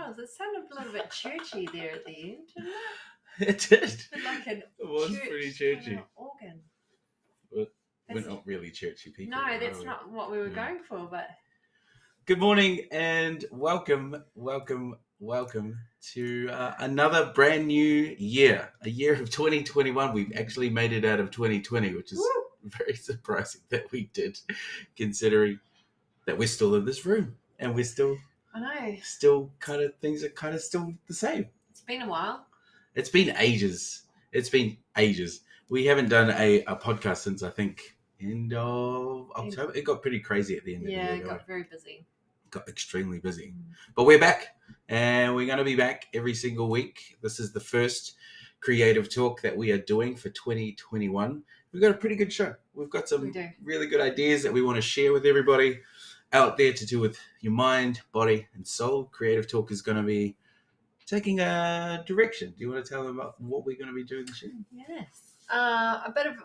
was. It sounded a little bit churchy there at the end, didn't It did. it? A bit like an It was church pretty kind churchy. of organ. We're That's- not really churchy people. No, are that's we? not what we were No. going for, but Good morning and welcome to another brand new year, a year of 2021. We've actually made it out of 2020, which is woo! very surprising that we did, considering that we're still in this room and we're still I know. things are kind of still the same. It's been a while. It's been ages. We haven't done a podcast since I think end of October. It got pretty crazy at the end of the year. Yeah, it got very busy. Got extremely busy. But we're back, and we're going to be back every single week. This is the first creative talk that we are doing for 2021. We've got a pretty good show. We've got some really good ideas that we want to share with everybody out there to do with your mind, body, and soul. Creative talk is going to be taking a direction. Do you want to tell them about what we're going to be doing this year? Yes.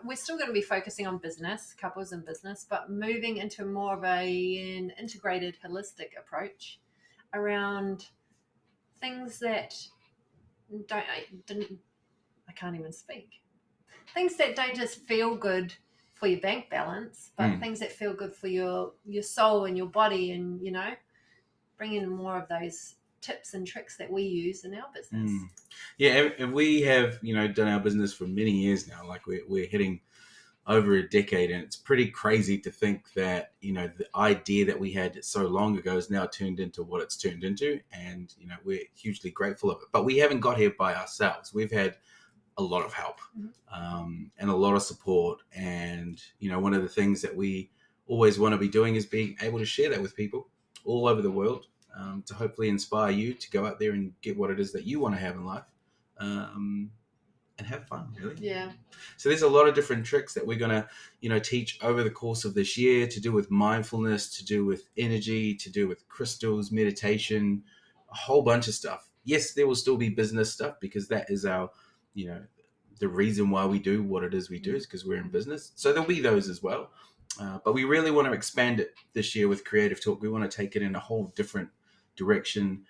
We're still going to be focusing on business, couples and business, but moving into more of an integrated, holistic approach around things that I can't even speak. Things that don't just feel good for your bank balance, but things that feel good for your soul and your body, and bring in more of those tips and tricks that we use in our business. Yeah, and we have done our business for many years now. Like we're hitting over a decade, and it's pretty crazy to think that the idea that we had so long ago is now turned into what it's turned into, and we're hugely grateful of it. But we haven't got here by ourselves. We've had a lot of help and a lot of support, and one of the things that we always want to be doing is being able to share that with people all over the world. To hopefully inspire you to go out there and get what it is that you want to have in life, and have fun, really. Yeah. So there's a lot of different tricks that we're going to, teach over the course of this year, to do with mindfulness, to do with energy, to do with crystals, meditation, a whole bunch of stuff. Yes, there will still be business stuff, because that is our, the reason why we do what it is we do is because we're in business. So there'll be those as well. But we really want to expand it this year with Creative Talk. We want to take it in a whole different direction,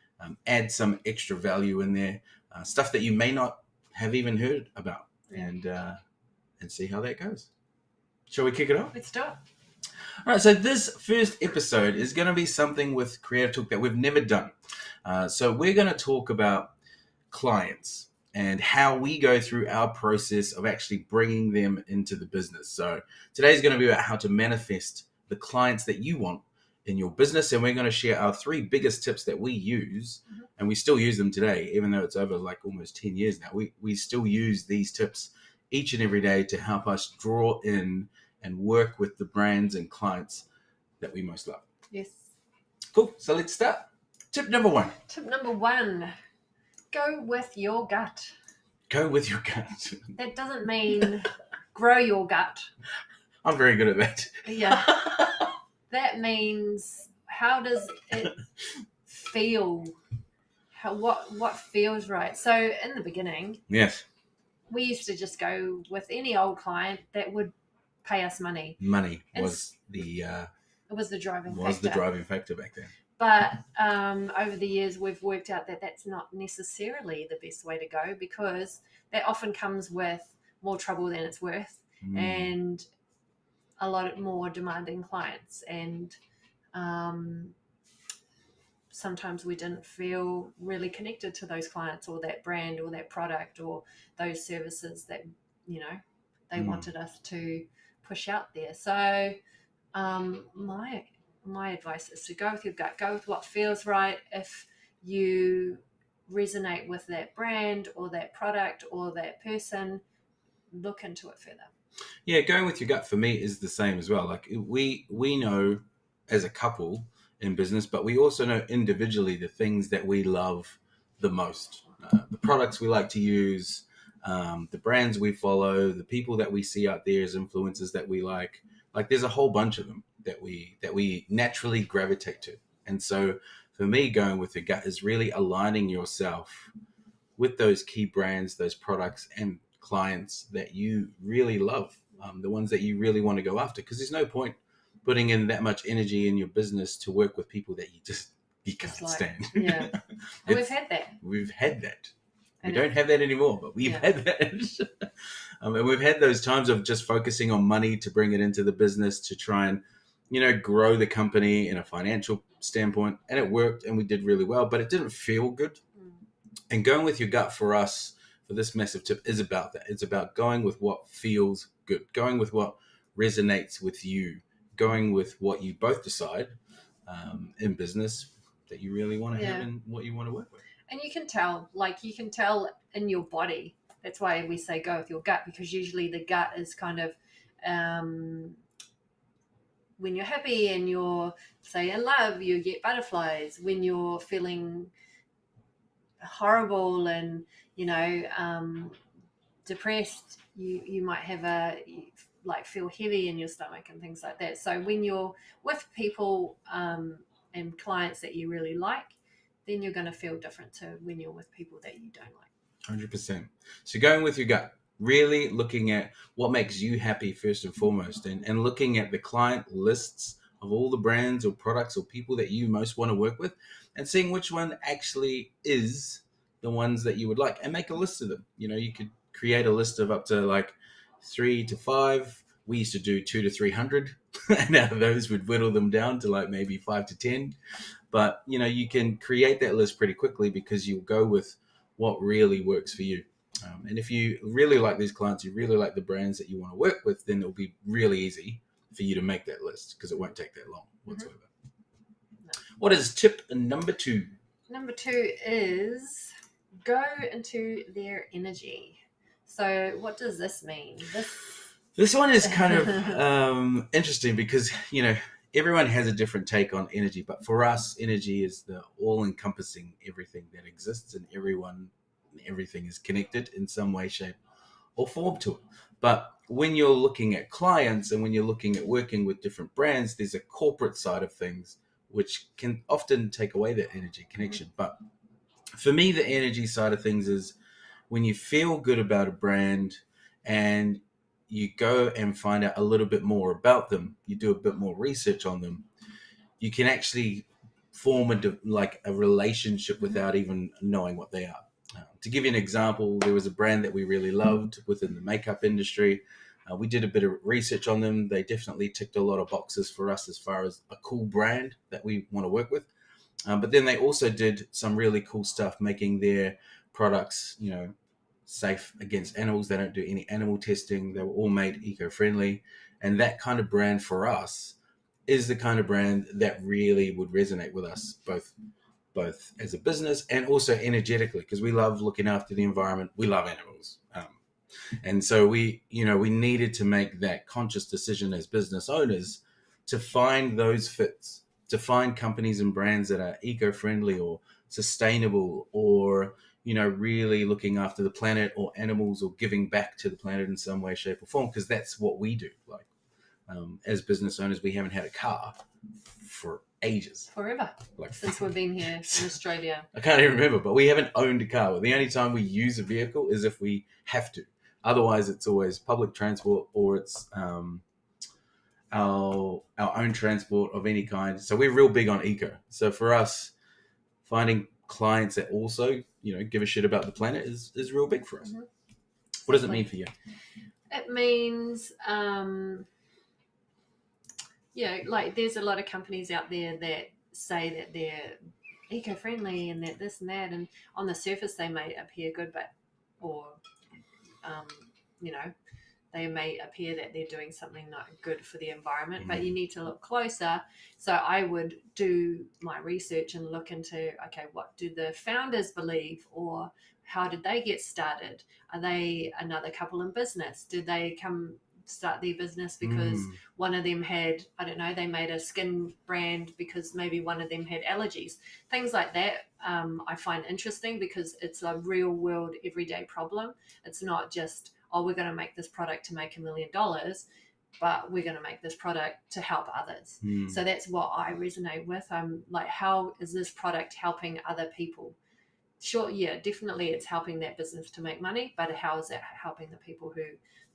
add some extra value in there, stuff that you may not have even heard about, and see how that goes. Shall we kick it off? Let's do it. All right, so this first episode is going to be something with Creative Talk that we've never done. So we're going to talk about clients and how we go through our process of actually bringing them into the business. So today's going to be about how to manifest the clients that you want in your business, and we're going to share our 3 biggest tips that we use, and we still use them today, even though it's over like almost 10 years now. We still use these tips each and every day to help us draw in and work with the brands and clients that we most love. Yes. Cool. So let's start. Tip number 1. Tip number 1, go with your gut. Go with your gut. That doesn't mean grow your gut. I'm very good at that. Yeah. That means, how does it feel? What feels right? So in the beginning, Yes, we used to just go with any old client that would pay us money. money was the It was the driving factor back then. But over the years, we've worked out that that's not necessarily the best way to go, because that often comes with more trouble than it's worth, and a lot more demanding clients. And sometimes we didn't feel really connected to those clients or that brand or that product or those services that, they wanted us to push out there. So my advice is to go with your gut, go with what feels right. If you resonate with that brand or that product or that person, look into it further. Yeah, going with your gut for me is the same as well. Like we know as a couple in business, but we also know individually the things that we love the most, the products we like to use, the brands we follow, the people that we see out there as influencers that we like. Like there's a whole bunch of them that we naturally gravitate to. And so for me, going with the gut is really aligning yourself with those key brands, those products and clients that you really love, the ones that you really want to go after, because there's no point putting in that much energy in your business to work with people that you just you Just can't like, stand. yeah. And we've had that. We've had that. We And don't have that anymore, but we've had that. And we've had those times of just focusing on money to bring it into the business to try and, grow the company in a financial standpoint. And it worked and we did really well, but it didn't feel good. And going with your gut for us, for this massive tip, is about that. It's about going with what feels good, going with what resonates with you, going with what you both decide in business that you really want to have and what you want to work with. And you can tell in your body. That's why we say go with your gut, because usually the gut is kind of when you're happy and you're, say, in love, you get butterflies. When you're feeling horrible and, depressed, you might have feel heavy in your stomach and things like that. So when you're with people and clients that you really like, then you're going to feel different to when you're with people that you don't like. 100%. So going with your gut, really looking at what makes you happy first and foremost, and looking at the client lists of all the brands or products or people that you most want to work with, and seeing which one actually is the ones that you would like, and make a list of them. You could create a list of up to like 3 to 5. We used to do 200 to 300, and out of those we'd whittle them down to like maybe 5 to 10. But you can create that list pretty quickly because you'll go with what really works for you. And if you really like these clients, you really like the brands that you want to work with, then it'll be really easy for you to make that list because it won't take that long whatsoever. No. What is tip number 2? Number 2 is go into their energy. So what does this mean? This one is kind of interesting because, everyone has a different take on energy, but for us, energy is the all-encompassing everything that exists, and everything is connected in some way, shape, or form to it. But when you're looking at clients and when you're looking at working with different brands, there's a corporate side of things which can often take away that energy connection. But for me, the energy side of things is when you feel good about a brand and you go and find out a little bit more about them, you do a bit more research on them, you can actually form a relationship without even knowing what they are. To give you an example, there was a brand that we really loved within the makeup industry. We did a bit of research on them. They definitely ticked a lot of boxes for us as far as a cool brand that we want to work with. But then they also did some really cool stuff making their products, safe against animals. They don't do any animal testing. They were all made eco-friendly. And that kind of brand for us is the kind of brand that really would resonate with us, both as a business and also energetically, because we love looking after the environment. We love animals. And so we needed to make that conscious decision as business owners to find those fits, to find companies and brands that are eco-friendly or sustainable or, really looking after the planet or animals or giving back to the planet in some way, shape or form, because that's what we do. Like, as business owners, we haven't had a car for ages. Forever. Since we've been here in Australia. I can't even remember, but we haven't owned a car. The only time we use a vehicle is if we have to. Otherwise, it's always public transport or it's our own transport of any kind. So we're real big on eco. So for us, finding clients that also, give a shit about the planet is real big for us. Mm-hmm. What does it mean for you? It means, there's a lot of companies out there that say that they're eco-friendly and that this and that, and on the surface they may appear good, they may appear that they're doing something not good for the environment, but you need to look closer. So I would do my research and look into, okay, what do the founders believe, or how did they get started? Are they another couple in business? Did they come start their business because one of them had, they made a skin brand because maybe one of them had allergies? Things like that I find interesting because it's a real world everyday problem. It's not just, we're going to make this product to make $1 million, but we're going to make this product to help others. So that's what I resonate with. I'm like, how is this product helping other people? Sure, yeah, definitely it's helping that business to make money, but how is it helping the people who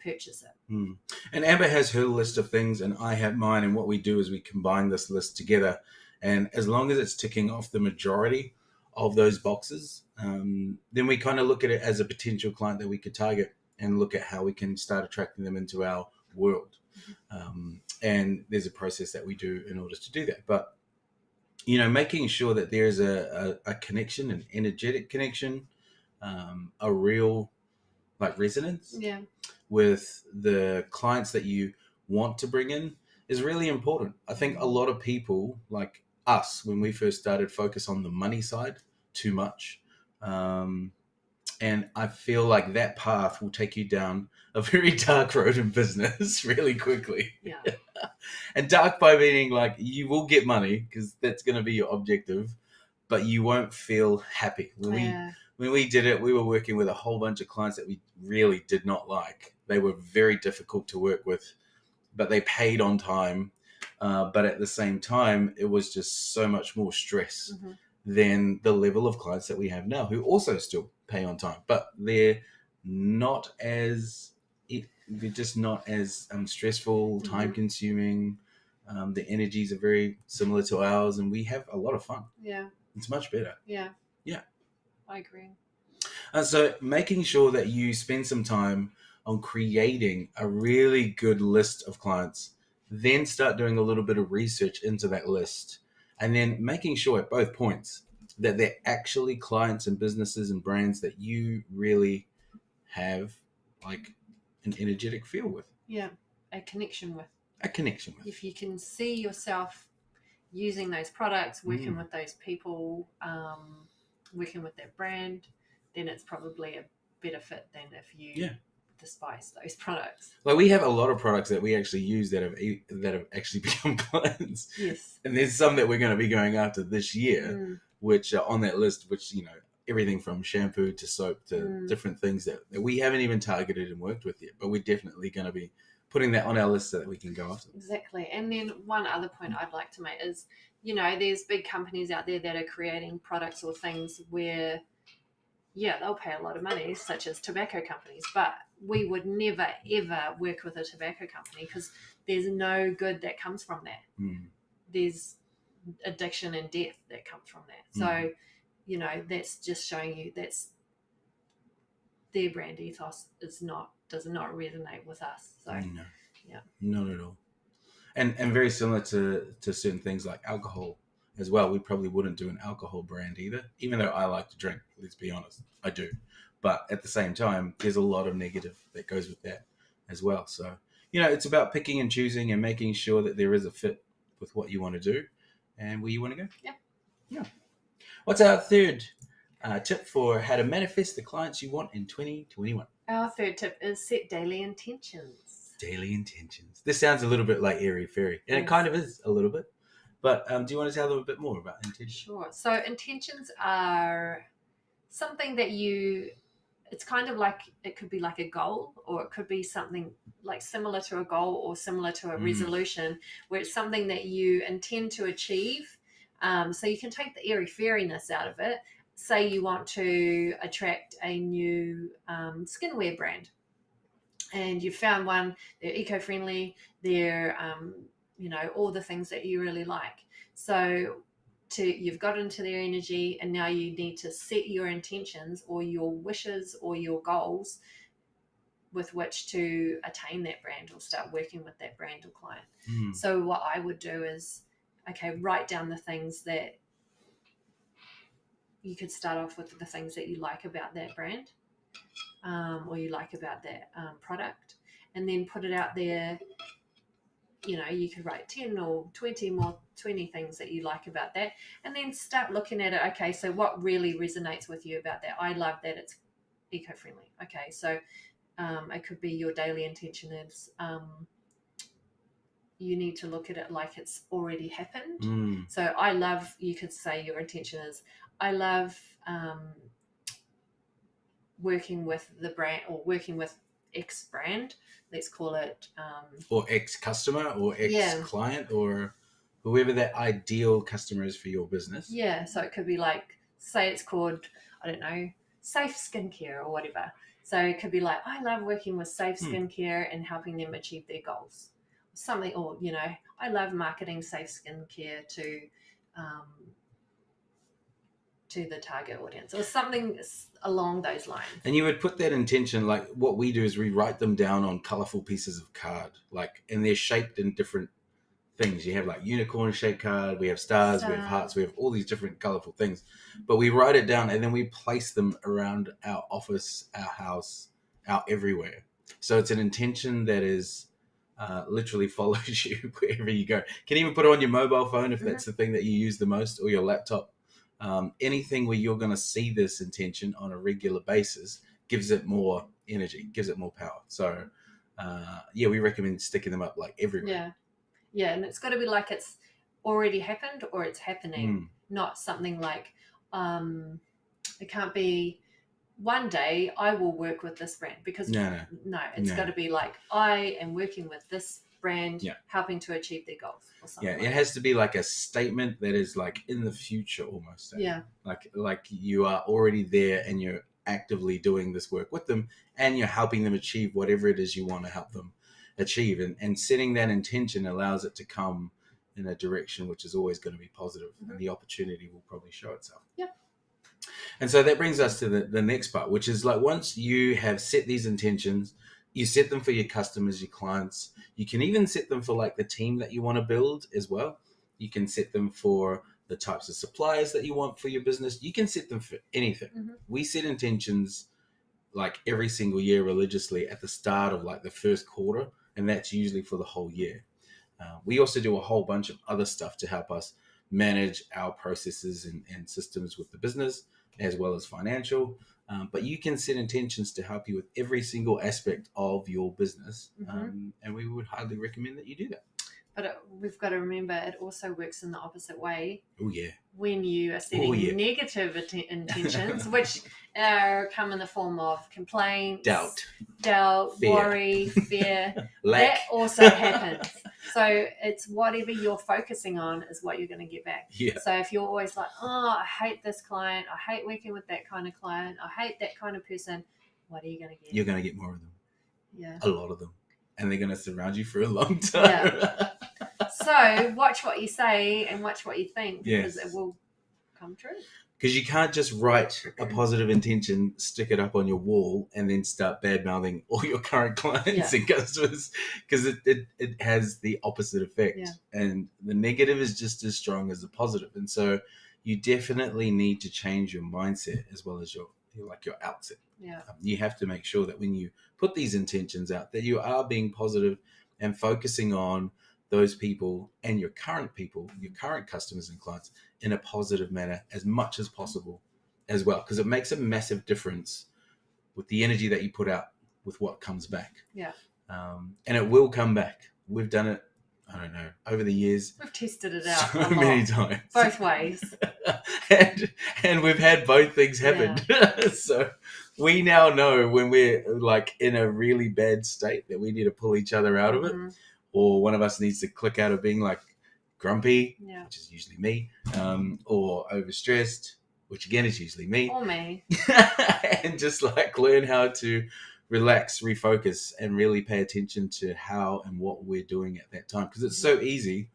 purchase it? And Amber has her list of things and I have mine, and what we do is we combine this list together And as long as it's ticking off the majority of those boxes, then we kind of look at it as a potential client that we could target and look at how we can start attracting them into our world. And there's a process that we do in order to do that. But, making sure that there's a connection, an energetic connection, a real resonance with the clients that you want to bring in is really important. I think a lot of people like us, when we first started, focus on the money side too much. And I feel like that path will take you down a very dark road in business really quickly. Yeah. And dark by meaning you will get money because that's going to be your objective, but you won't feel happy. When we did it, we were working with a whole bunch of clients that we really did not like. They were very difficult to work with, but they paid on time. But at the same time, it was just so much more stress than the level of clients that we have now, who also still pay on time, but they're just not as stressful, time consuming. The energies are very similar to ours, and we have a lot of fun. Yeah. It's much better. Yeah. Yeah. I agree. And so making sure that you spend some time on creating a really good list of clients, then start doing a little bit of research into that list, and then making sure at both points that they're actually clients and businesses and brands that you really have an energetic feel with. Yeah, a connection with. If you can see yourself using those products, working with those people, working with their brand, then it's probably a better fit than if you despise those products. We have a lot of products that we actually use that have actually become clients. Yes. And there's some that we're going to be going after this year, which are on that list, which, everything from shampoo to soap to different things that we haven't even targeted and worked with yet, but we're definitely going to be putting that on our list so that we can go after them. Exactly. And then one other point I'd like to make is, there's big companies out there that are creating products or things where, they'll pay a lot of money, such as tobacco companies, but we would never, ever work with a tobacco company because there's no good that comes from that. There's addiction and death that comes from that. So, that's just showing you that's their brand ethos does not resonate with us. So, no, not at all. And very similar to certain things like alcohol as well. We probably wouldn't do an alcohol brand either, even though I like to drink, let's be honest, I do. But at the same time, there's a lot of negative that goes with that as well. So, it's about picking and choosing and making sure that there is a fit with what you want to do and where you want to go. Yeah. What's our third tip for how to manifest the clients you want in 2021? Our third tip is set daily intentions. Daily intentions. This sounds a little bit like airy fairy, and it kind of is a little bit. But do you want to tell them a bit more about intentions? Sure. So intentions are something that it's kind of like, it could be like a goal, or it could be something like similar to a goal or similar to a resolution, where it's something that you intend to achieve. So you can take the airy fairiness out of it. Say you want to attract a new skinwear brand, and you found one, they're eco-friendly, they're, all the things that you really like. So you've got into their energy, and now you need to set your intentions or your wishes or your goals with which to attain that brand or start working with that brand or client. So what I would do is, write down the things that you could start off with, the things that you like about that brand, or you like about that product, and then put it out there. You could write 10 or 20 things that you like about that, and then start looking at it. Okay, so what really resonates with you about that? I love that it's eco-friendly. Okay, so it could be your daily intention is you need to look at it like it's already happened. So you could say your intention is, I love working with the brand, or working with X brand, let's call it. Or X customer, or X client, or whoever that ideal customer is for your business. Yeah, so it could be like, say it's called, I don't know, Safe Skincare or whatever. So it could be like, I love working with Safe Skincare and helping them achieve their goals. Something, or, I love marketing Safe Skincare to to the target audience or something along those lines. And you would put that intention, like what we do is we write them down on colorful pieces of card, like, and they're shaped in different things. You have like unicorn shaped card, we have stars, we have hearts, we have all these different colorful things, but we write it down and then we place them around our office, our house, out everywhere. So it's an intention that is literally follows you wherever you go. Can even put it on your mobile phone if that's the thing that you use the most, or your laptop. Anything where you're going to see this intention on a regular basis gives it more energy, gives it more power. So we recommend sticking them up like everywhere. Yeah, and it's got to be like it's already happened or it's happening, not something like it can't be one day I will work with this brand, because it's got to be like I am working with this brand, helping to achieve their goals or something. It has to be like a statement that is like in the future almost. Like you are already there and you're actively doing this work with them and you're helping them achieve whatever it is you want to help them achieve, and setting that intention allows it to come in a direction which is always going to be positive, and the opportunity will probably show itself. And so that brings us to the next part, which is like, once you have set these intentions, you set them for your customers, your clients. You can even set them for like the team that you want to build as well. You can set them for the types of suppliers that you want for your business. You can set them for anything. We set intentions like every single year religiously at the start of like the first quarter, and that's usually for the whole year. We also do a whole bunch of other stuff to help us manage our processes and systems with the business, as well as financial. But you can set intentions to help you with every single aspect of your business. And we would highly recommend that you do that. But we've got to remember it also works in the opposite way. Oh, yeah. When you are setting negative intentions, which come in the form of complaints, doubt, fear. Worry, fear. That also happens. So it's whatever you're focusing on is what you're going to get back. So if you're always like, oh, I hate this client, I hate working with that kind of client, I hate that kind of person, what are you going to get? You're going to get more of them. Yeah. A lot of them. And they're going to surround you for a long time. So watch what you say and watch what you think, because it will come true. Because you can't just write a positive intention, stick it up on your wall, and then start bad-mouthing all your current clients and customers, because it has the opposite effect. And the negative is just as strong as the positive. And so you definitely need to change your mindset as well as your outset. You have to make sure that when you put these intentions out, that you are being positive and focusing on those people and your current customers and clients in a positive manner as much as possible as well, because it makes a massive difference with the energy that you put out with what comes back. And it will come back. We've done it, I don't know, over the years. We've tested it out so many times. Both ways. and we've had both things happen. So we now know when we're like in a really bad state that we need to pull each other out of it. Or one of us needs to click out of being like grumpy, which is usually me, or overstressed, which again is usually me. Or me. And just like learn how to relax, refocus, and really pay attention to how and what we're doing at that time. Because it's so easy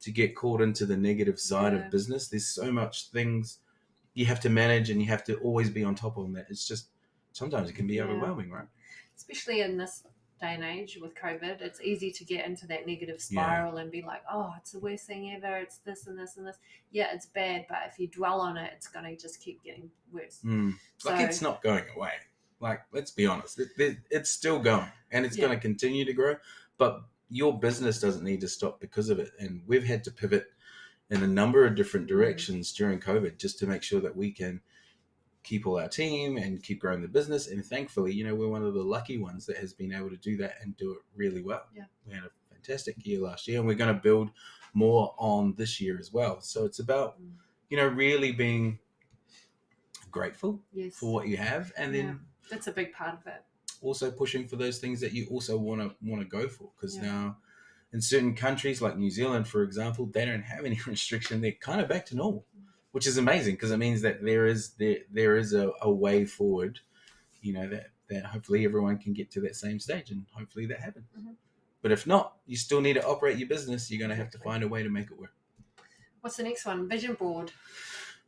to get caught into the negative side of business. There's so much things you have to manage and you have to always be on top of that. It's just, sometimes it can be overwhelming, right? Especially in this day and age with COVID, it's easy to get into that negative spiral and be like, oh, it's the worst thing ever, it's this and this and this. Yeah, it's bad, but if you dwell on it, it's going to just keep getting worse. So, like, it's not going away. Like, let's be honest, it's still going, and it's going to continue to grow, but your business doesn't need to stop because of it. And we've had to pivot in a number of different directions during COVID just to make sure that we can keep all our team and keep growing the business. And thankfully, we're one of the lucky ones that has been able to do that and do it really well. We had a fantastic year last year, and we're going to build more on this year as well. So it's about, really being grateful for what you have, and then that's a big part of it. Also pushing for those things that you also want to go for, because now in certain countries like New Zealand, for example, they don't have any restriction. They're kind of back to normal, which is amazing, because it means that there is a way forward, that hopefully everyone can get to that same stage, and hopefully that happens. But if not, you still need to operate your business. You're going to have to find a way to make it work. What's the next one? Vision board.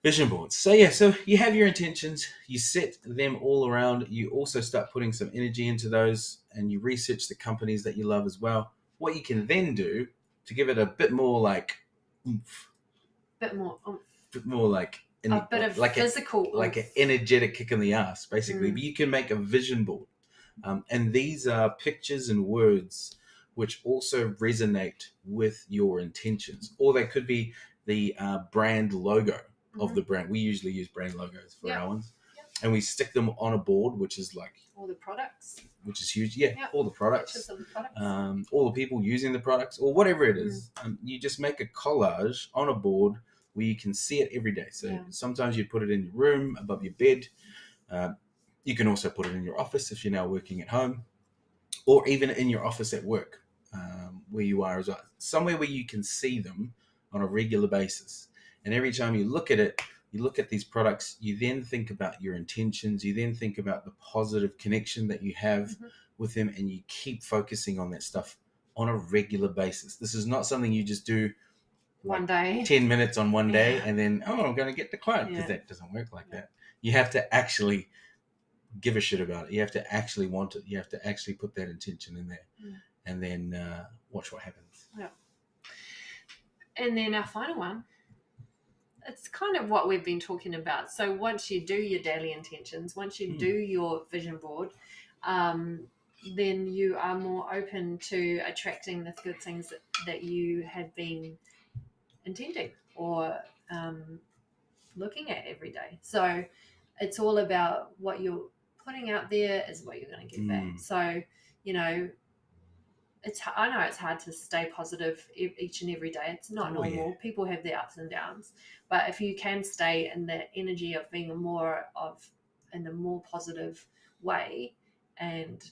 Vision boards. So yeah, so you have your intentions, you set them all around. You also start putting some energy into those, and you research the companies that you love as well. What you can then do to give it a bit more like oomph, Bit more. bit more like A bit of like physical. like an energetic kick in the ass, basically. Mm. But you can make a vision board, and these are pictures and words which also resonate with your intentions, or they could be the brand logo of the brand. We usually use brand logos for our ones, and we stick them on a board, which is like all the products, which is huge. Yeah, all the products, pictures of the products. all the people using the products, or whatever it is. You just make a collage on a board where you can see it every day. So sometimes you put it in your room, above your bed. You can also put it in your office if you're now working at home, or even in your office at work, where you are as well. Somewhere where you can see them on a regular basis. And every time you look at it, you look at these products, you then think about your intentions, you then think about the positive connection that you have with them, and you keep focusing on that stuff on a regular basis. This is not something you just do one day, 10 minutes on one day, and then, I'm going to get the client, because that doesn't work like that. You have to actually give a shit about it. You have to actually want it. You have to actually put that intention in there, and then watch what happens. Yeah. And then our final one, it's kind of what we've been talking about. So once you do your daily intentions, once you do your vision board, then you are more open to attracting the good things that you have been intending or looking at every day. So it's all about what you're putting out there is what you're going to get back. So, I know it's hard to stay positive each and every day. It's not normal. Yeah. People have their ups and downs. But if you can stay in the energy of being in the more positive way and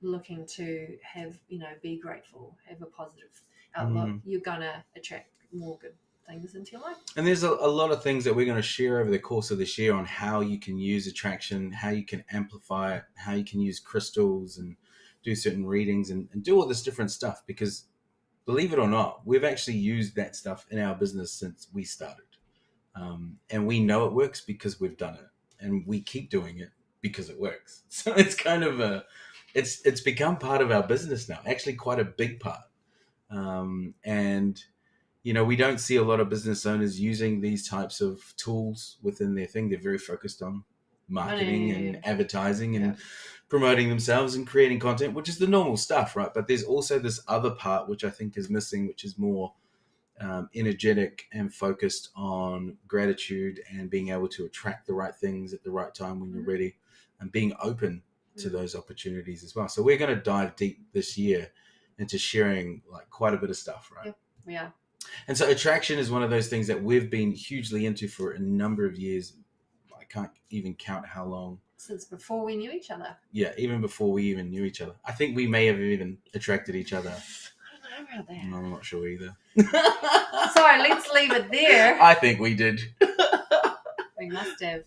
looking to have, be grateful, have a positive outlook, you're going to attract more good things into your life. And there's a lot of things that we're going to share over the course of this year on how you can use attraction, how you can amplify it, how you can use crystals and do certain readings and do all this different stuff, because believe it or not, we've actually used that stuff in our business since we started. And we know it works because we've done it, and we keep doing it because it works. So it's kind of it's become part of our business now, actually quite a big part. And, we don't see a lot of business owners using these types of tools within their thing. They're very focused on marketing and advertising and promoting themselves and creating content, which is the normal stuff, right? But there's also this other part which I think is missing, which is more energetic and focused on gratitude and being able to attract the right things at the right time when you're ready, and being open to those opportunities as well. So we're going to dive deep this year into sharing quite a bit of stuff, right? Yeah. And so attraction is one of those things that we've been hugely into for a number of years. I can't even count how long. Since before we knew each other. Yeah, even before we even knew each other. I think we may have even attracted each other. I don't know about that. No, I'm not sure either. Sorry, let's leave it there. I think we did. We must have.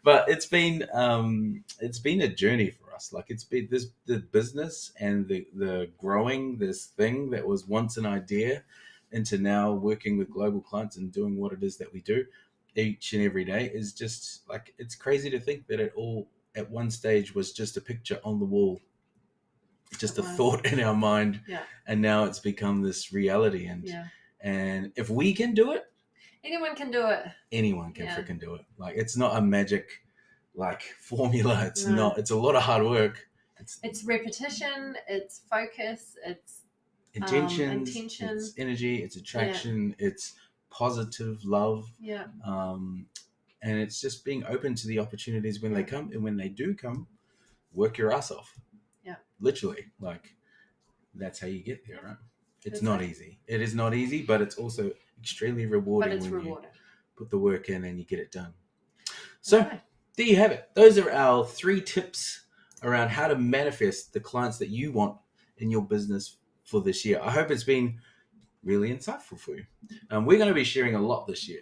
But it's been a journey for us. It's been the business and the growing this thing that was once an idea into now working with global clients and doing what it is that we do each and every day is just it's crazy to think that it all at one stage was just a picture on the wall, just a thought in our mind, and now it's become this reality. And if we can do it, anyone can do it. Anyone can freaking do it. It's not a magic formula. It's not. It's a lot of hard work. It's repetition. It's focus. It's intention. It's energy. It's attraction. It's positive love. And it's just being open to the opportunities when they come, and when they do come, work your ass off. Literally, that's how you get there, right? It's not easy. It is not easy, but it's also extremely rewarding. But it's rewarding. You put the work in and you get it done. So there you have it. Those are our 3 tips around how to manifest the clients that you want in your business for this year. I hope it's been really insightful for you. We're going to be sharing a lot this year,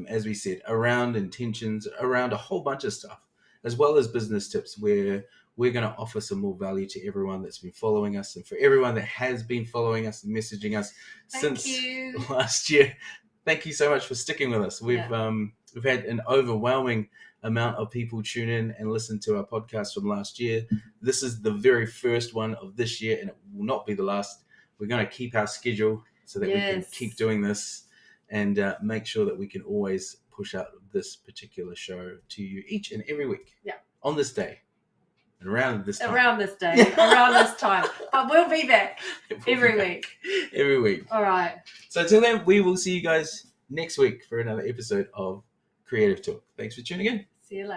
as we said, around intentions, around a whole bunch of stuff, as well as business tips, where we're going to offer some more value to everyone that's been following us, and for everyone that has been following us and messaging us since last year. thank you so much for sticking with us. We've had an overwhelming amount of people tune in and listen to our podcast from last year. This is the very first one of this year, and it will not be the last. We're going to keep our schedule so that we can keep doing this and make sure that we can always push out this particular show to you each and every week. Yeah. On this day. And around this time. Around this day. Around this time. But we'll be back every week. Every week. All right. So until then, we will see you guys next week for another episode of Creative Talk. Thanks for tuning in. See you later.